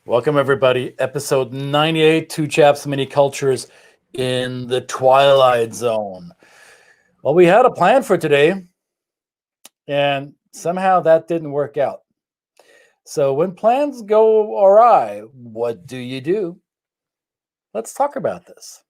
Welcome, everybody. Episode 98, Two Chaps, Mini Cultures in the Twilight Zone. Well, we had a plan for today, and somehow that didn't work out. So when plans go awry, what do you do? Let's talk about this.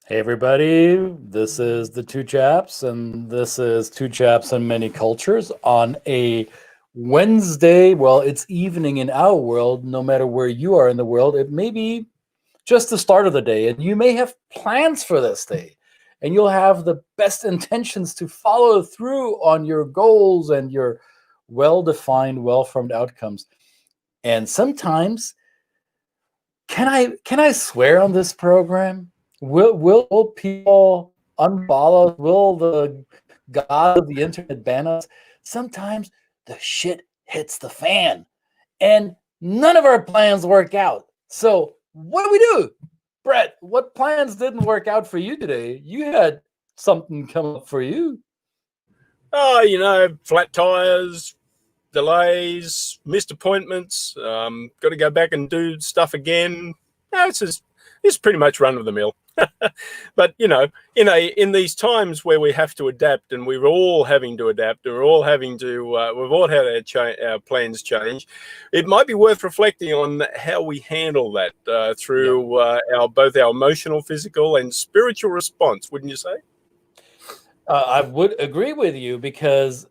Hey, everybody. This is the Two Chaps, and this is Two Chaps and Many Cultures on a Wednesday. Well, it's evening in our world. No matter where you are in the world, it may be just the start of the day, and you may have plans for this day, and you'll have the best intentions to follow through on your goals and your well-defined, well-formed outcomes. And sometimes, can I swear on this program? Will people unfollow us? Will the god of the internet ban us? Sometimes the shit hits the fan, and none of our plans work out. So what do we do? Brett, what plans didn't work out for you today? You had something come up for you. Oh, flat tires, delays, missed appointments, got to go back and do stuff again. No, it's pretty much run of the mill. But in these times where we have to adapt, and we're all having to adapt, we're all having to, we've all had our plans change. It might be worth reflecting on how we handle that through both our emotional, physical, and spiritual response. Wouldn't you say? I would agree with you because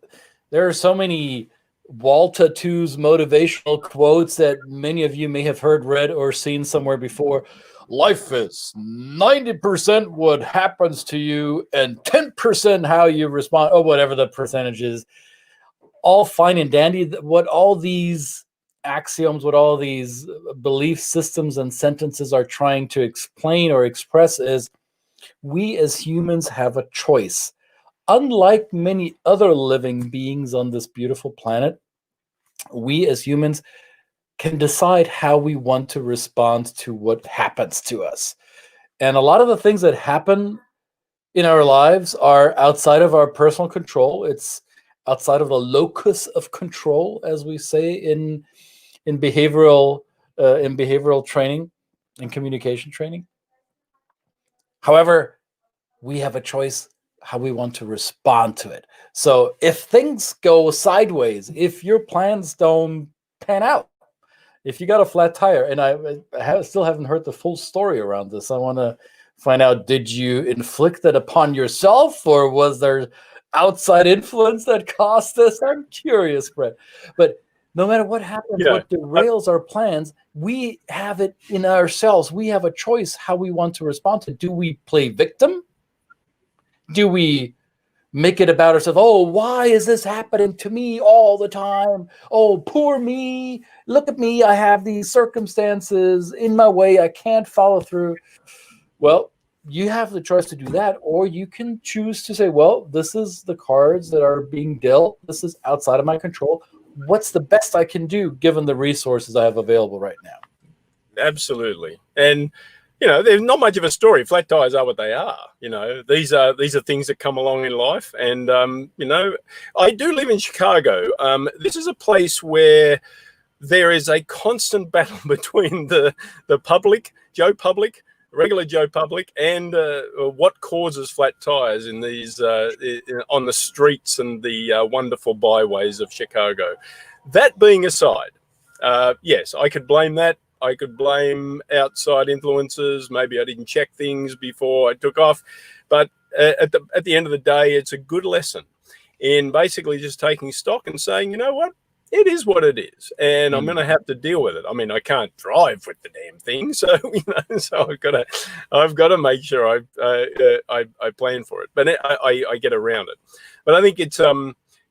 there are so many Walter 2's motivational quotes that many of you may have heard, read, or seen somewhere before. Life is 90% what happens to you and 10% how you respond, or whatever the percentage is. All fine and dandy. What all these axioms, what all these belief systems and sentences are trying to explain or express is we as humans have a choice. Unlike many other living beings on this beautiful planet, we as humans can decide how we want to respond to what happens to us. And a lot of the things that happen in our lives are outside of our personal control. It's outside of the locus of control, as we say in behavioral training and communication training. However, we have a choice how we want to respond to it. So if things go sideways, if your plans don't pan out, if you got a flat tire, and I still haven't heard the full story around this. I want to find out, did you inflict it upon yourself, or was there outside influence that caused this? I'm curious, Brett. But no matter what happens, what derails our plans, we have it in ourselves. We have a choice how we want to respond to it. Do we play victim? Do we make it about ourselves? Oh, why is this happening to me all the time? Oh, poor me. Look at me. I have these circumstances in my way. I can't follow through. Well, you have the choice to do that, or you can choose to say, well, this is the cards that are being dealt. This is outside of my control. What's the best I can do given the resources I have available right now? Absolutely. And there's not much of a story. Flat tires are what they are. These are things that come along in life. And I do live in Chicago. This is a place where there is a constant battle between the public, Joe Public, regular Joe Public, and what causes flat tires in these on the streets and the wonderful byways of Chicago. That being aside, yes, I could blame that. I could blame outside influences. Maybe I didn't check things before I took off. But at the end of the day, it's a good lesson in basically just taking stock and saying, you know what? It is what it is, and I'm going to have to deal with it. I mean, I can't drive with the damn thing, so so I've got to make sure I plan for it, but I get around it. But I think it's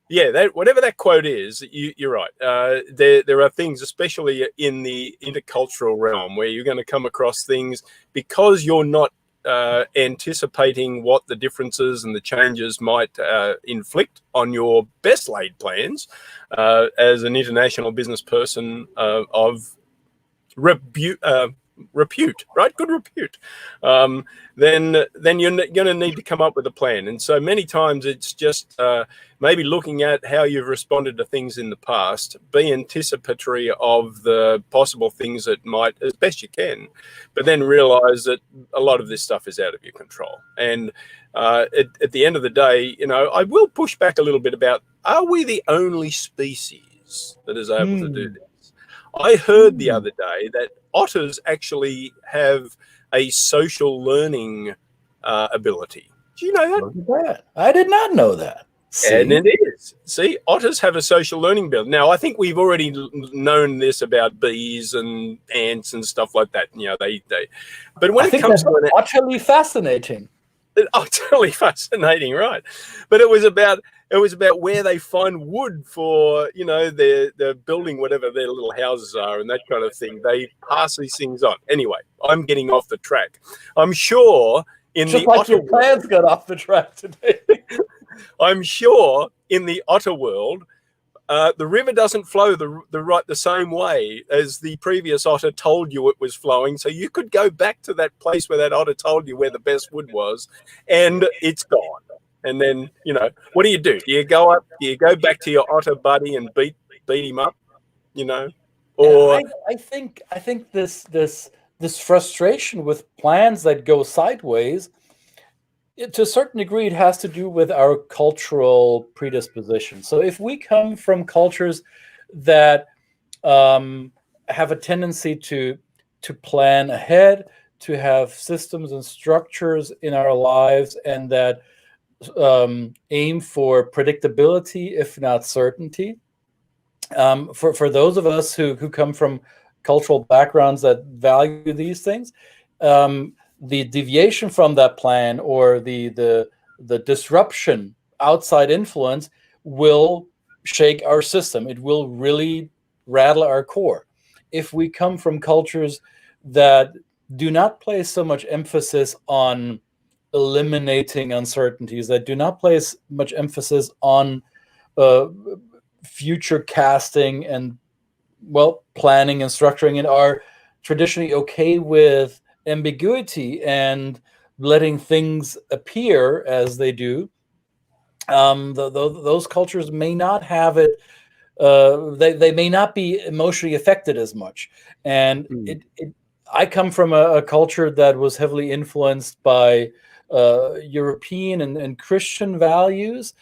Yeah, that whatever that quote is, you're right. There are things, especially in the intercultural realm, where you're going to come across things because you're not anticipating what the differences and the changes might inflict on your best laid plans as an international business person of repute, right? Good repute. Then you're going to need to come up with a plan. And so many times it's just maybe looking at how you've responded to things in the past, be anticipatory of the possible things that might, as best you can, but then realize that a lot of this stuff is out of your control. And at the end of the day, I will push back a little bit about, are we the only species that is able to do this? I heard the other day that otters actually have a social learning ability. Do you know that? Look at that. I did not know that. See? And it is. See, otters have a social learning ability. Now, I think we've already known this about bees and ants and stuff like that. But when it comes to utterly fascinating. Utterly fascinating, right? But it was about where they find wood for, they're building whatever their little houses are and that kind of thing. They pass these things on. Anyway, I'm getting off the track. I'm sure in just the like your plans got off the track today. I'm sure in the otter world, the river doesn't flow the same way as the previous otter told you it was flowing. So you could go back to that place where that otter told you where the best wood was, and it's gone. And then, what do? Do you go up? Do you go back to your otter buddy and beat him up? Or I think this frustration with plans that go sideways, to a certain degree, it has to do with our cultural predisposition. So if we come from cultures that have a tendency to plan ahead, to have systems and structures in our lives, and that aim for predictability, if not certainty, for those of us who come from cultural backgrounds that value these things, the deviation from that plan or the disruption, outside influence, will shake our system. It will really rattle our core. If we come from cultures that do not place so much emphasis on eliminating uncertainties, that do not place much emphasis on future casting and planning and structuring, and are traditionally okay with ambiguity and letting things appear as they do, those cultures may not have it. They may not be emotionally affected as much. And I come from a culture that was heavily influenced by European and Christian values.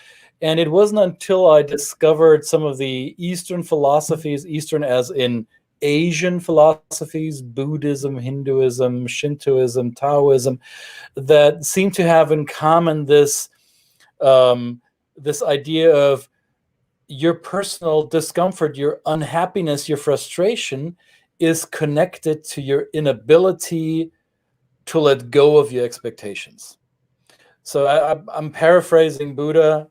And it wasn't until I discovered some of the Eastern philosophies, Eastern as in Asian philosophies, Buddhism, Hinduism, Shintoism, Taoism, that seem to have in common this idea of your personal discomfort, your unhappiness, your frustration is connected to your inability to let go of your expectations. So I'm paraphrasing Buddha.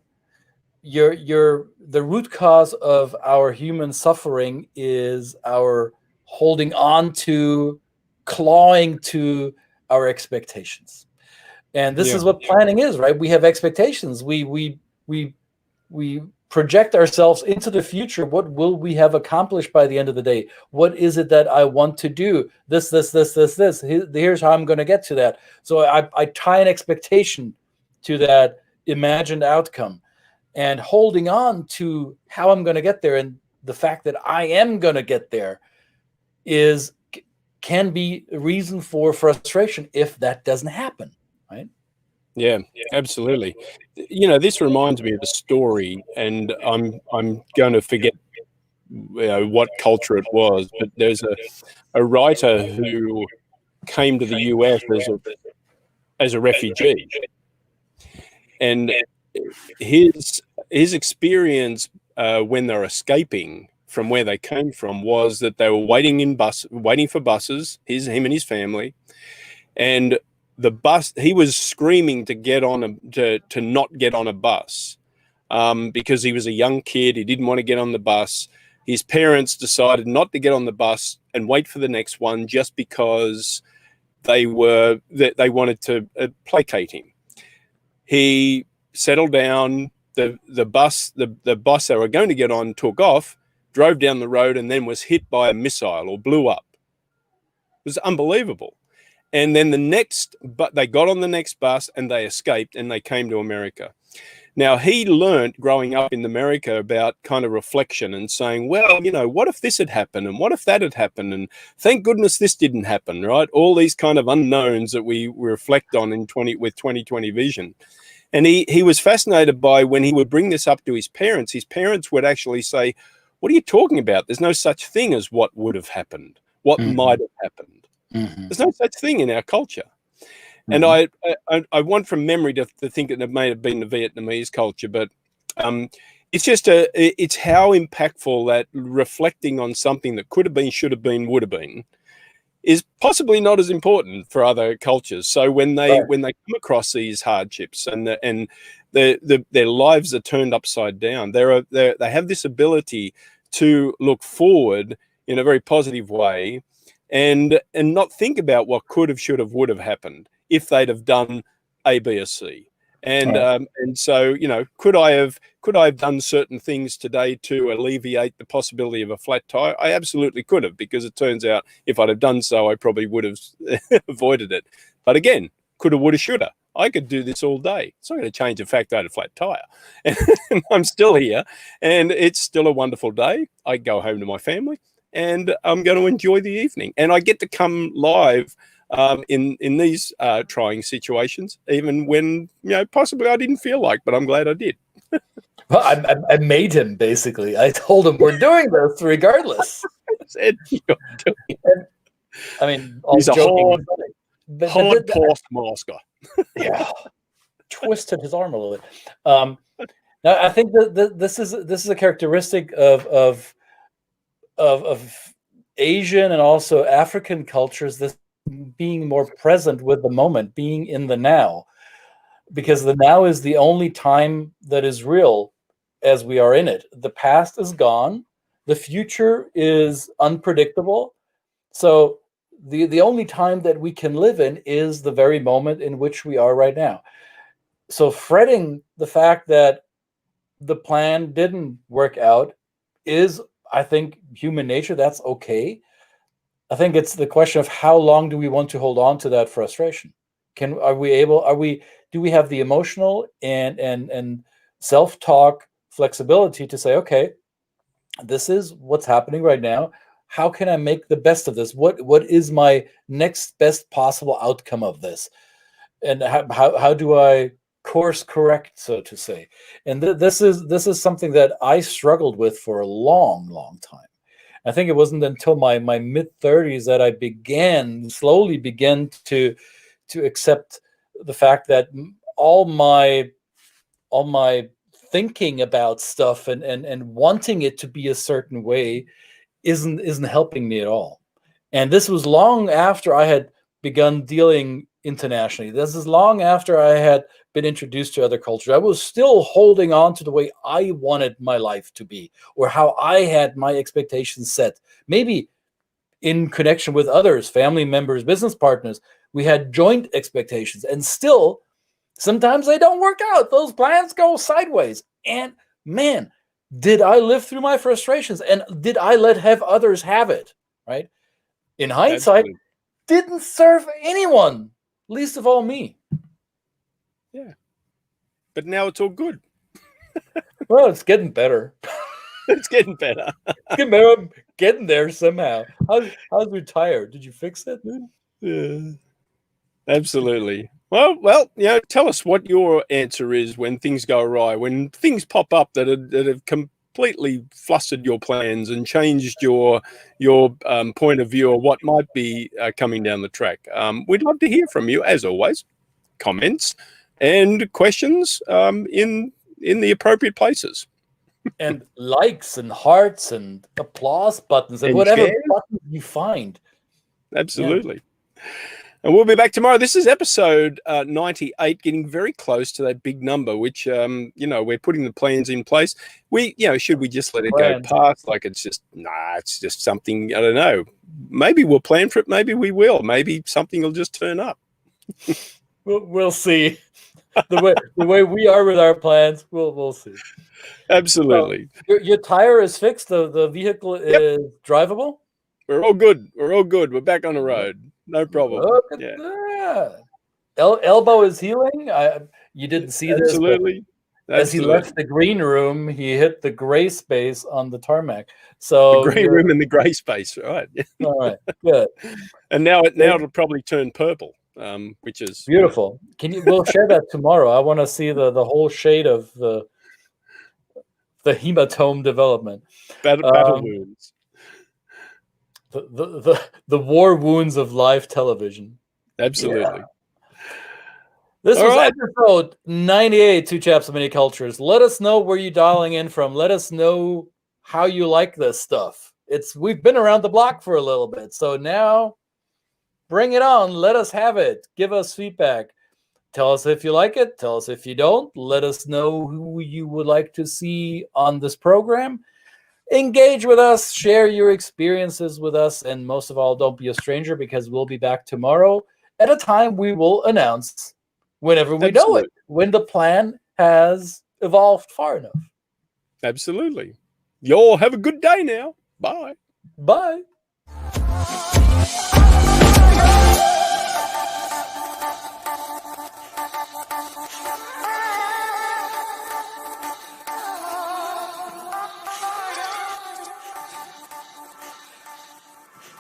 The root cause of our human suffering is our holding on to, clawing to our expectations. And this is what planning is, right? We have expectations. We project ourselves into the future. What will we have accomplished by the end of the day? What is it that I want to do? This. Here's how I'm going to get to that. So I tie an expectation to that imagined outcome, and holding on to how I'm going to get there, and the fact that I am going to get there can be a reason for frustration if that doesn't happen, right? Yeah, absolutely. This reminds me of a story, and I'm going to forget what culture it was, but there's a writer who came to the US as a refugee, and his experience when they're escaping from where they came from was that they were waiting for buses, him and his family, and the bus, he was screaming to get on to not get on a bus because he was a young kid. He didn't want to get on the bus. His parents decided not to get on the bus and wait for the next one just because they wanted to placate him. He settled down. The bus they were going to get on took off, drove down the road, and then was hit by a missile or blew up. It was unbelievable. And then they got on the next bus and they escaped and they came to America. Now, he learned growing up in America about kind of reflection and saying, well, what if this had happened and what if that had happened? And thank goodness this didn't happen, right? All these kind of unknowns that we reflect on with 2020 vision. And he was fascinated by when he would bring this up to his parents would actually say, what are you talking about? There's no such thing as what would have happened, what might have happened. There's no such thing in our culture. And I want from memory to think that it may have been the Vietnamese culture, but it's just it's how impactful that reflecting on something that could have been, should have been, would have been, is possibly not as important for other cultures. So when they come across these hardships and their lives are turned upside down, they have this ability to look forward in a very positive way and not think about what could have, should have, would have happened if they'd have done A, B, or C. And so, could I have done certain things today to alleviate the possibility of a flat tire? I absolutely could have, because it turns out if I'd have done so, I probably would have avoided it. But again, coulda, woulda, shoulda. I could do this all day. It's not going to change the fact I had a flat tire. And I'm still here, and it's still a wonderful day. I go home to my family, and I'm going to enjoy the evening. And I get to come live in these trying situations, even when possibly I didn't feel like, but I'm glad I did. Well, I made him, basically. I told him we're doing this regardless. Said you're doing it. And, I mean, he's a hard masker. Yeah, twisted his arm a little bit. Now I think that this is a characteristic of Asian and also African cultures. This being more present with the moment, being in the now, because the now is the only time that is real as we are in it. The past is gone. The future is unpredictable. So the only time that we can live in is the very moment in which we are right now. So fretting the fact that the plan didn't work out is, I think, human nature. That's okay. I think it's the question of how long do we want to hold on to that frustration? Do we have the emotional and self-talk flexibility to say, okay, this is what's happening right now. How can I make the best of this? What is my next best possible outcome of this? And how do I course correct, so to say? And this is something that I struggled with for a long, long time. I think it wasn't until my mid-30s that I slowly began to accept the fact that all my thinking about stuff and wanting it to be a certain way isn't helping me at all. And this was long after I had begun dealing internationally. This is long after I had been introduced to other cultures. I was still holding on to the way I wanted my life to be, or how I had my expectations set. Maybe in connection with others, family members, business partners, we had joint expectations, and still sometimes they don't work out. Those plans go sideways. And man, did I live through my frustrations, and did I have others have it, right? In hindsight, didn't serve anyone, least of all me. Yeah. But now it's all good. Well, it's getting better. It's getting better. I'm getting there somehow. How's retired? Did you fix it? Yeah. Absolutely. Well, tell us what your answer is when things go awry, when things pop up that have completely flustered your plans and changed your point of view of what might be coming down the track. We'd love to hear from you, as always. Comments and questions in the appropriate places. And likes and hearts and applause buttons and whatever buttons you find. Absolutely. And we'll be back tomorrow. This is episode 98, getting very close to that big number, which, we're putting the plans in place. Should we just let it go past? Like, it's just something, I don't know. Maybe we'll plan for it. Maybe we will. Maybe something will just turn up. We'll see. The way we are with our plans, we'll see. Absolutely. Your tire is fixed. The vehicle is drivable. We're all good. We're back on the road. No problem. Look at that. Elbow is healing. You didn't see this. Absolutely. As he left the green room, he hit the gray space on the tarmac. So the gray room and the gray space, right? All right, good. And now it'll probably turn purple, which is beautiful. We'll share that tomorrow. I want to see the whole shade of the hematome development. Battle wounds. The war wounds of live television. Absolutely. Yeah. This was episode 98, Two Chaps of Many Cultures. Let us know where you're dialing in from. Let us know how you like this stuff. We've been around the block for a little bit, so now bring it on. Let us have it. Give us feedback. Tell us if you like it. Tell us if you don't. Let us know who you would like to see on this program. Engage with us, share your experiences with us, and most of all, don't be a stranger, because we'll be back tomorrow at a time we will announce whenever we know it, when the plan has evolved far enough. Absolutely. Y'all have a good day now. Bye. Bye.